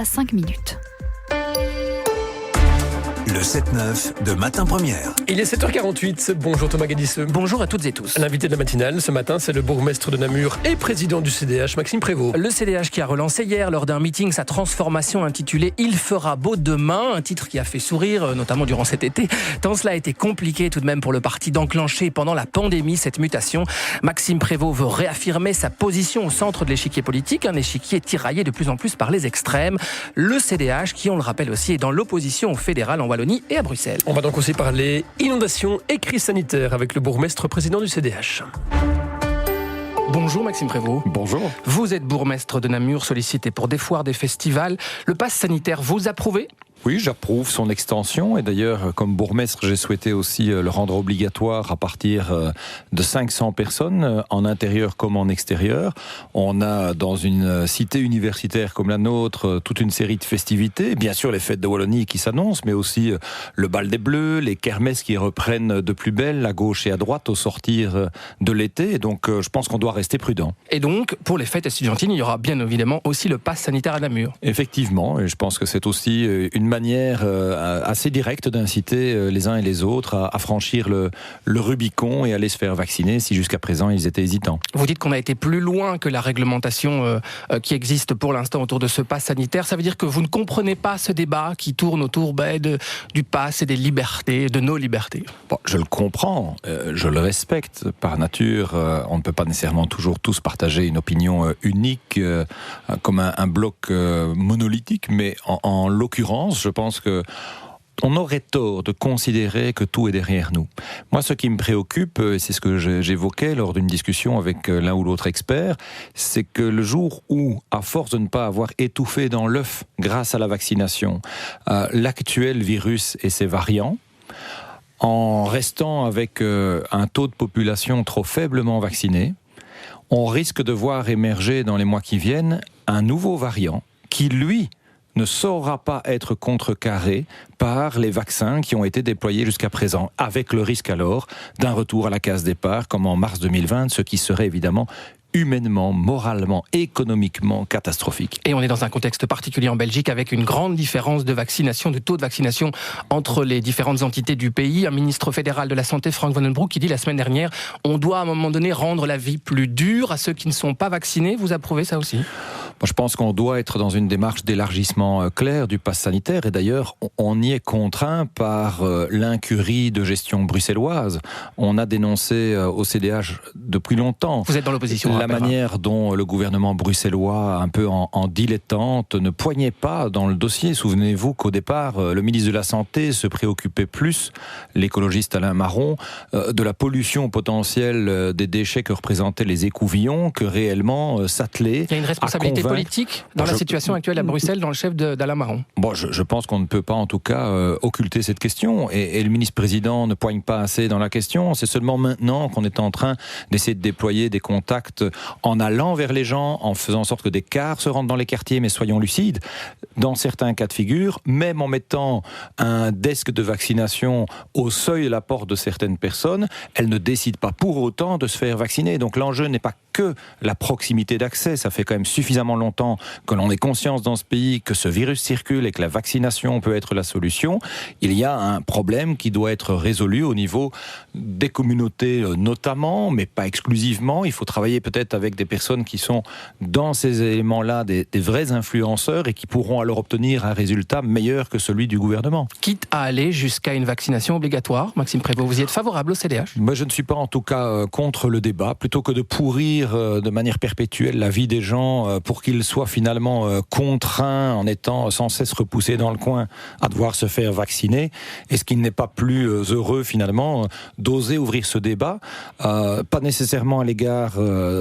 à 5 minutes. Le 7-9 de Matin Première. Il est 7h48. Bonjour Thomas Gadisseux. Bonjour à toutes et tous. L'invité de la matinale ce matin, c'est le bourgmestre de Namur et président du CDH, Maxime Prévost. Le CDH qui a relancé hier lors d'un meeting sa transformation intitulée « Il fera beau demain », un titre qui a fait sourire, notamment durant cet été. Tant cela a été compliqué tout de même pour le parti d'enclencher pendant la pandémie cette mutation. Maxime Prévost veut réaffirmer sa position au centre de l'échiquier politique, un échiquier tiraillé de plus en plus par les extrêmes. Le CDH qui, on le rappelle aussi, est dans l'opposition au fédéral en Wallonie et à Bruxelles. On va donc aussi parler inondations et crise sanitaire avec le bourgmestre président du CDH. Bonjour Maxime Prévost. Bonjour. Vous êtes bourgmestre de Namur, sollicité pour des foires, des festivals. Le pass sanitaire, vous approuvez ? Oui, j'approuve son extension et d'ailleurs, comme bourgmestre, j'ai souhaité aussi le rendre obligatoire à partir de 500 personnes, en intérieur comme en extérieur. On a dans une cité universitaire comme la nôtre toute une série de festivités, bien sûr les fêtes de Wallonie qui s'annoncent, mais aussi le bal des Bleus, les kermesses qui reprennent de plus belle à gauche et à droite au sortir de l'été. Et donc je pense qu'on doit rester prudent. Et donc, pour les fêtes estudiantines, il y aura bien évidemment aussi le pass sanitaire à Namur. Effectivement, et je pense que c'est aussi une manière assez directe d'inciter les uns et les autres à franchir le Rubicon et aller se faire vacciner si jusqu'à présent ils étaient hésitants. Vous dites qu'on a été plus loin que la réglementation qui existe pour l'instant autour de ce pass sanitaire. Ça veut dire que vous ne comprenez pas ce débat qui tourne autour du pass et des libertés, de nos libertés. Bon, je le comprends, je le respecte. Par nature, on ne peut pas nécessairement toujours tous partager une opinion unique comme un bloc monolithique, mais en l'occurrence, je pense que on aurait tort de considérer que tout est derrière nous. Moi, ce qui me préoccupe, c'est ce que j'évoquais lors d'une discussion avec l'un ou l'autre expert, c'est que le jour où, à force de ne pas avoir étouffé dans l'œuf grâce à la vaccination, l'actuel virus et ses variants, en restant avec un taux de population trop faiblement vacciné, on risque de voir émerger dans les mois qui viennent un nouveau variant qui, lui, ne saura pas être contrecarré par les vaccins qui ont été déployés jusqu'à présent, avec le risque alors d'un retour à la case départ comme en mars 2020, ce qui serait évidemment humainement, moralement, économiquement catastrophique. Et on est dans un contexte particulier en Belgique avec une grande différence de vaccination, de taux de vaccination entre les différentes entités du pays. Un ministre fédéral de la Santé, Frank Van den Broek, qui dit la semaine dernière on doit à un moment donné rendre la vie plus dure à ceux qui ne sont pas vaccinés. Vous approuvez ça aussi ? Moi, je pense qu'on doit être dans une démarche d'élargissement clair du pass sanitaire et d'ailleurs on y est contraint par l'incurie de gestion bruxelloise. On a dénoncé au CDH depuis longtemps. Vous êtes dans l'opposition. La manière dont le gouvernement bruxellois, un peu en dilettante, ne poignait pas dans le dossier. Souvenez-vous qu'au départ, le ministre de la Santé se préoccupait plus, l'écologiste Alain Marron, de la pollution potentielle des déchets que représentaient les écouvillons, que réellement s'atteler. Il y a une responsabilité politique dans la situation actuelle à Bruxelles, dans le chef d'Alain Marron. Bon, je pense qu'on ne peut pas en tout cas occulter cette question. Et le ministre-président ne poigne pas assez dans la question. C'est seulement maintenant qu'on est en train d'essayer de déployer des contacts en allant vers les gens, en faisant en sorte que des cars se rendent dans les quartiers, mais soyons lucides, dans certains cas de figure, même en mettant un desk de vaccination au seuil de la porte de certaines personnes, elles ne décident pas pour autant de se faire vacciner. Donc l'enjeu n'est pas que la proximité d'accès, ça fait quand même suffisamment longtemps que l'on ait conscience dans ce pays que ce virus circule et que la vaccination peut être la solution. Il y a un problème qui doit être résolu au niveau des communautés notamment, mais pas exclusivement. Il faut travailler peut-être avec des personnes qui sont dans ces éléments-là des vrais influenceurs et qui pourront alors obtenir un résultat meilleur que celui du gouvernement. Quitte à aller jusqu'à une vaccination obligatoire, Maxime Prévost, vous y êtes favorable au CDH ? Moi, je ne suis pas en tout cas contre le débat. Plutôt que de pourrir de manière perpétuelle la vie des gens pour qu'ils soient finalement contraints en étant sans cesse repoussés dans le coin à devoir se faire vacciner, est-ce qu'il n'est pas plus heureux finalement d'oser ouvrir ce débat, pas nécessairement à l'égard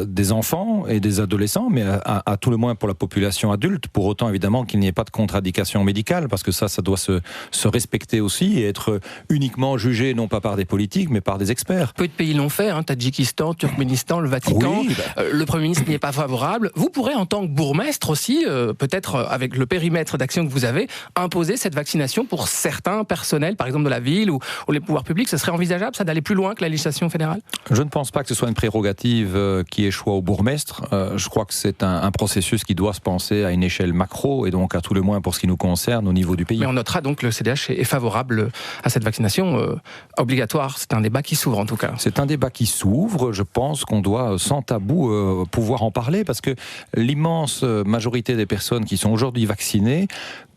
des enfants et des adolescents, mais à tout le moins pour la population adulte, pour autant évidemment qu'il n'y ait pas de contre-indication médicale, parce que ça doit se respecter aussi et être uniquement jugé non pas par des politiques mais par des experts. Peu de pays l'ont fait, Tadjikistan, Turkménistan, le Vatican. Oui, le Premier ministre n'y est pas favorable. Vous pourrez en tant que bourgmestre aussi, peut-être avec le périmètre d'action que vous avez, imposer cette vaccination pour certains personnels, par exemple de la ville ou les pouvoirs publics. Ce serait envisageable ça d'aller plus loin que la législation fédérale ? Je ne pense pas que ce soit une prérogative qui est choix au bourgmestre. Je crois que c'est un processus qui doit se penser à une échelle macro et donc à tout le moins pour ce qui nous concerne au niveau du pays. Mais on notera donc que le CDH est favorable à cette vaccination obligatoire. C'est un débat qui s'ouvre en tout cas. C'est un débat qui s'ouvre. Je pense qu'on doit sans tabou pouvoir en parler parce que l'immense majorité des personnes qui sont aujourd'hui vaccinées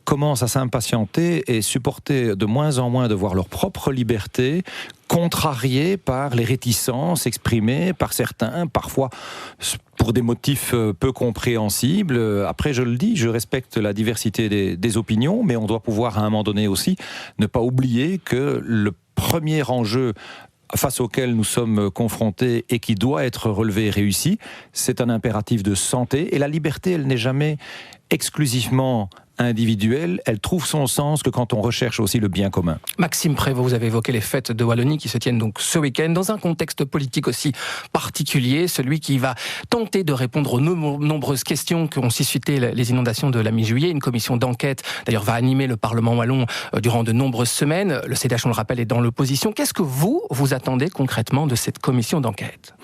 commencent à s'impatienter et supporter de moins en moins de voir leur propre liberté contrariée par les réticences exprimées par certains, parfois pour des motifs peu compréhensibles. Après, je le dis, je respecte la diversité des opinions, mais on doit pouvoir à un moment donné aussi ne pas oublier que le premier enjeu face auquel nous sommes confrontés et qui doit être relevé et réussi, c'est un impératif de santé. Et la liberté, elle n'est jamais exclusivement individuelle, elle trouve son sens que quand on recherche aussi le bien commun. Maxime Prévost, vous avez évoqué les fêtes de Wallonie qui se tiennent donc ce week-end dans un contexte politique aussi particulier, celui qui va tenter de répondre aux nombreuses questions qu'ont suscité les inondations de la mi-juillet. Une commission d'enquête, d'ailleurs, va animer le Parlement wallon durant de nombreuses semaines. Le CDH, on le rappelle, est dans l'opposition. Qu'est-ce que vous attendez concrètement de cette commission d'enquête ?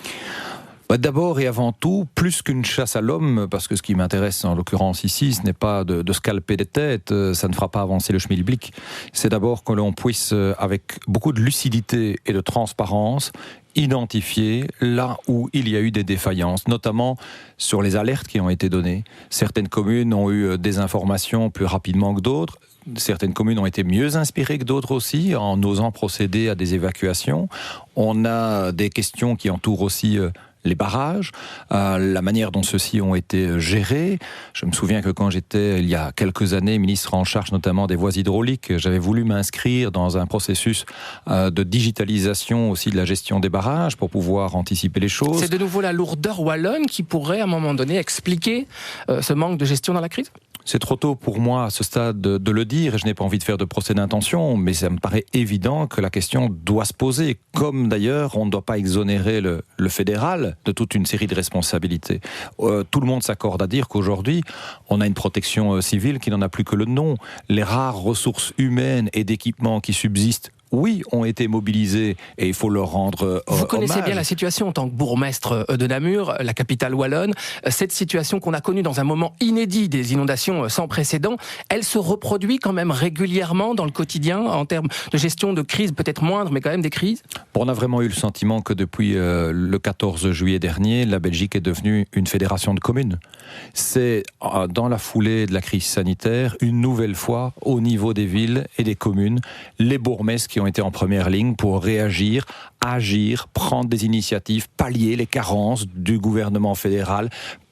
D'abord et avant tout, plus qu'une chasse à l'homme, parce que ce qui m'intéresse en l'occurrence ici, ce n'est pas de scalper des têtes, ça ne fera pas avancer le schmilblick. C'est d'abord que l'on puisse, avec beaucoup de lucidité et de transparence, identifier là où il y a eu des défaillances, notamment sur les alertes qui ont été données. Certaines communes ont eu des informations plus rapidement que d'autres. Certaines communes ont été mieux inspirées que d'autres aussi, en osant procéder à des évacuations. On a des questions qui entourent aussi les barrages, la manière dont ceux-ci ont été gérés. Je me souviens que quand j'étais, il y a quelques années, ministre en charge notamment des voies hydrauliques, j'avais voulu m'inscrire dans un processus de digitalisation aussi de la gestion des barrages pour pouvoir anticiper les choses. C'est de nouveau la lourdeur wallonne qui pourrait à un moment donné expliquer ce manque de gestion dans la crise ? C'est trop tôt pour moi à ce stade de le dire et je n'ai pas envie de faire de procès d'intention, mais ça me paraît évident que la question doit se poser, comme d'ailleurs on ne doit pas exonérer le fédéral de toute une série de responsabilités. Tout le monde s'accorde à dire qu'aujourd'hui on a une protection civile qui n'en a plus que le nom. Les rares ressources humaines et d'équipements qui subsistent, oui, ont été mobilisés et il faut leur rendre Vous connaissez hommage. bien la situation en tant que bourgmestre de Namur, la capitale wallonne. Cette situation qu'on a connue dans un moment inédit des inondations sans précédent, elle se reproduit quand même régulièrement dans le quotidien en termes de gestion de crise, peut-être moindre, mais quand même des crises. On a vraiment eu le sentiment que depuis le 14 juillet dernier, la Belgique est devenue une fédération de communes. C'est dans la foulée de la crise sanitaire, une nouvelle fois, au niveau des villes et des communes, les bourgmestres qui ont été en première ligne pour réagir, agir, prendre des initiatives, pallier les carences du gouvernement fédéral,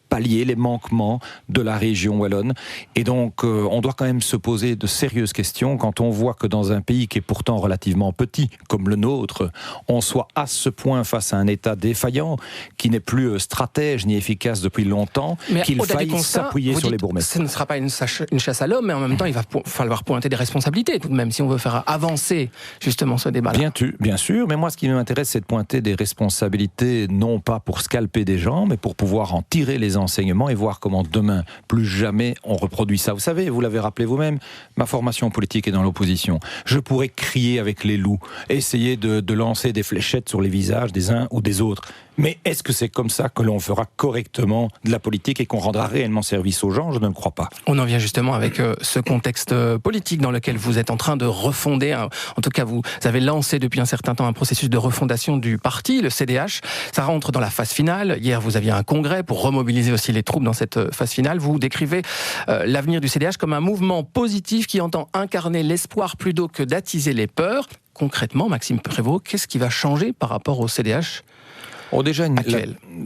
pallier les manquements de la région wallonne. Et donc, on doit quand même se poser de sérieuses questions quand on voit que dans un pays qui est pourtant relativement petit, comme le nôtre, on soit à ce point face à un État défaillant, qui n'est plus stratège ni efficace depuis longtemps, mais qu'il faille s'appuyer sur les bourgmestres. Ce ne sera pas une chasse à l'homme, mais en même temps, il va falloir pointer des responsabilités tout de même, si on veut faire avancer justement ce débat-là. Bien sûr, mais moi, ce qui m'intéresse, c'est de pointer des responsabilités, non pas pour scalper des gens, mais pour pouvoir en tirer les enseignements et voir comment demain, plus jamais, on reproduit ça. Vous savez, vous l'avez rappelé vous-même, ma formation politique est dans l'opposition. Je pourrais crier avec les loups, essayer de lancer des fléchettes sur les visages des uns ou des autres. Mais est-ce que c'est comme ça que l'on fera correctement de la politique et qu'on rendra réellement service aux gens ? Je ne le crois pas. On en vient justement avec ce contexte politique dans lequel vous êtes en train de refonder. En tout cas, vous avez lancé depuis un certain temps un processus de refondation du parti, le CDH. Ça rentre dans la phase finale. Hier, vous aviez un congrès pour remobiliser aussi les troupes dans cette phase finale. Vous décrivez l'avenir du CDH comme un mouvement positif qui entend incarner l'espoir plutôt que d'attiser les peurs. Concrètement, Maxime Prévost, qu'est-ce qui va changer par rapport au CDH ?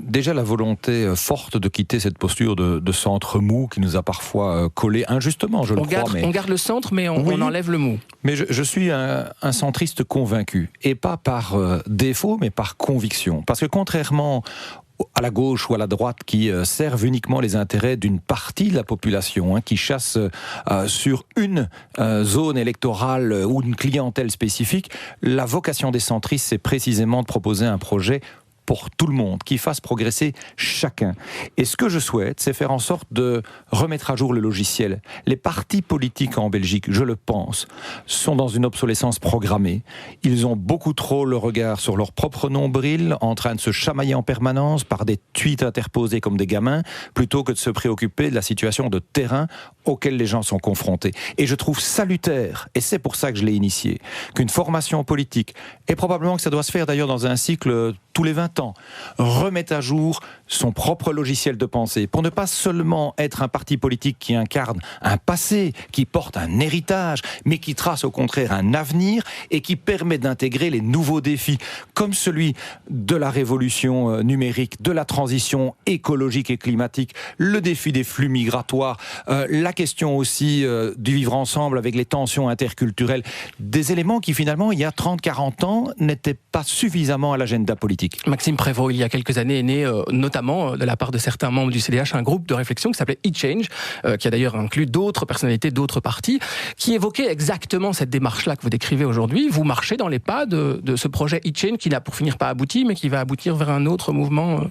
Déjà la volonté forte de quitter cette posture de centre mou qui nous a parfois collé injustement, je le crois. On garde le centre, mais on enlève le mou. Mais je suis un centriste convaincu, et pas par défaut, mais par conviction. Parce que contrairement à la gauche ou à la droite qui servent uniquement les intérêts d'une partie de la population, qui chasse sur une zone électorale ou une clientèle spécifique, la vocation des centristes, c'est précisément de proposer un projet pour tout le monde, qui fasse progresser chacun. Et ce que je souhaite, c'est faire en sorte de remettre à jour le logiciel. Les partis politiques en Belgique, je le pense, sont dans une obsolescence programmée. Ils ont beaucoup trop le regard sur leur propre nombril, en train de se chamailler en permanence par des tweets interposés comme des gamins, plutôt que de se préoccuper de la situation de terrain auquel les gens sont confrontés. Et je trouve salutaire, et c'est pour ça que je l'ai initié, qu'une formation politique, et probablement que ça doit se faire d'ailleurs dans un cycle tous les 20 ans, remette à jour son propre logiciel de pensée, pour ne pas seulement être un parti politique qui incarne un passé, qui porte un héritage, mais qui trace au contraire un avenir et qui permet d'intégrer les nouveaux défis, comme celui de la révolution numérique, de la transition écologique et climatique, le défi des flux migratoires, la question aussi du vivre ensemble avec les tensions interculturelles, des éléments qui finalement, il y a 30-40 ans, n'étaient pas suffisamment à l'agenda politique. Maxime Prévost, il y a quelques années, est né notamment de la part de certains membres du CDH un groupe de réflexion qui s'appelait eChange, qui a d'ailleurs inclus d'autres personnalités, d'autres partis, qui évoquaient exactement cette démarche-là que vous décrivez aujourd'hui. Vous marchez dans les pas de ce projet eChange qui n'a pour finir pas abouti, mais qui va aboutir vers un autre mouvement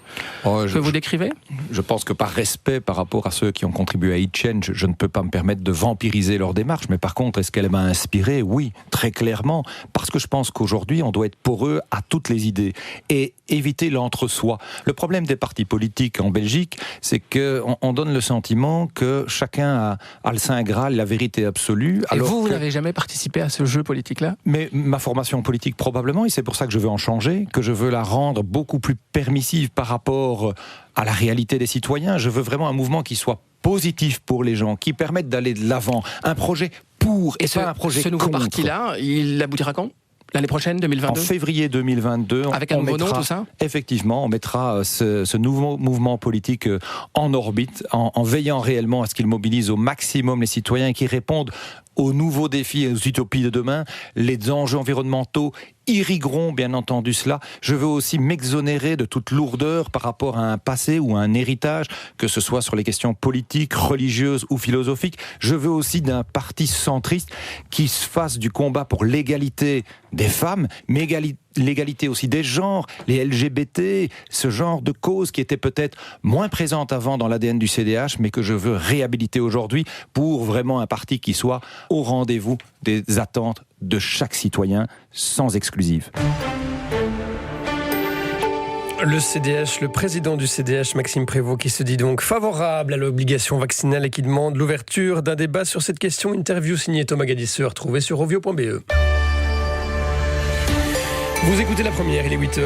que vous décrivez ? Je pense que par respect par rapport à ceux qui ont contribué à eChange, je ne peux pas me permettre de vampiriser leur démarche, mais par contre, est-ce qu'elle m'a inspiré ? Oui, très clairement, parce que je pense qu'aujourd'hui, on doit être poreux à toutes les idées et éviter l'entre-soi. Le problème des partis politiques en Belgique, c'est qu'on donne le sentiment que chacun a le Saint Graal, la vérité absolue. Et vous n'avez jamais participé à ce jeu politique-là ? Mais ma formation politique, probablement, et c'est pour ça que je veux en changer, que je veux la rendre beaucoup plus permissive par rapport à la réalité des citoyens. Je veux vraiment un mouvement qui soit positif pour les gens, qui permette d'aller de l'avant. Un projet pour et pas un projet contre. Ce nouveau parti-là, il aboutira quand ? L'année prochaine, 2022 ? En février 2022. Avec un nouveau nom, tout ça ? Effectivement, on mettra ce nouveau mouvement politique en orbite, en veillant réellement à ce qu'il mobilise au maximum les citoyens et qui répondent aux nouveaux défis et aux utopies de demain. Les enjeux environnementaux irrigueront bien entendu cela. Je veux aussi m'exonérer de toute lourdeur par rapport à un passé ou à un héritage, que ce soit sur les questions politiques, religieuses ou philosophiques. Je veux aussi d'un parti centriste qui se fasse du combat pour l'égalité des femmes, mais l'égalité aussi des genres, les LGBT, ce genre de cause qui était peut-être moins présente avant dans l'ADN du CDH, mais que je veux réhabiliter aujourd'hui pour vraiment un parti qui soit au rendez-vous des attentes de chaque citoyen, sans exclusive. Le CDH, le président du CDH, Maxime Prévost, qui se dit donc favorable à l'obligation vaccinale et qui demande l'ouverture d'un débat sur cette question. Interview signée Thomas Gadisseur, trouvé sur rovio.be. Vous écoutez La Première, il est 8h.